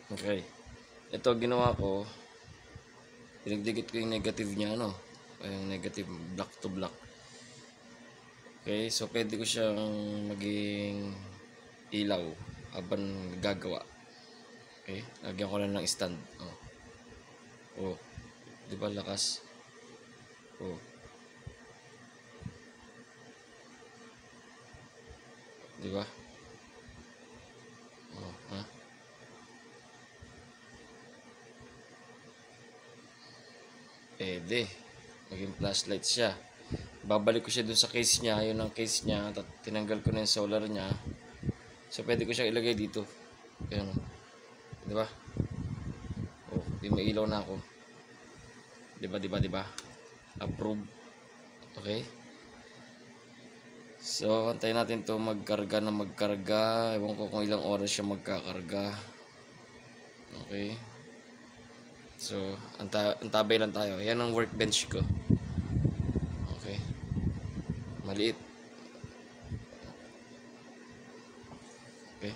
Okay. Ito ginawa ko, pinagdikit ko yung negative niya, ano? Yung negative black to black. Okay, so pwede ko siyang maging ilaw habang gagawa. Okay, lagyan ko lang ng stand. Oh, di ba lakas? Oh, di ba? Oh, ha? Pwede. Maging flashlight siya. Babalik ko siya dun sa case niya. Yun ang case niya. Tinanggal ko na yung solar niya. So, pwede ko siya ilagay dito. Ayan. Di ba? Oh, di may ilaw na ako. Di ba, di ba, di ba? Approve. Okay? So, antayin natin to magkarga na magkarga. Ewan ko kung ilang oras siya magkakarga. Okay? So, antabay lang tayo. Yan ang workbench ko. Okay? Maliit. Okay?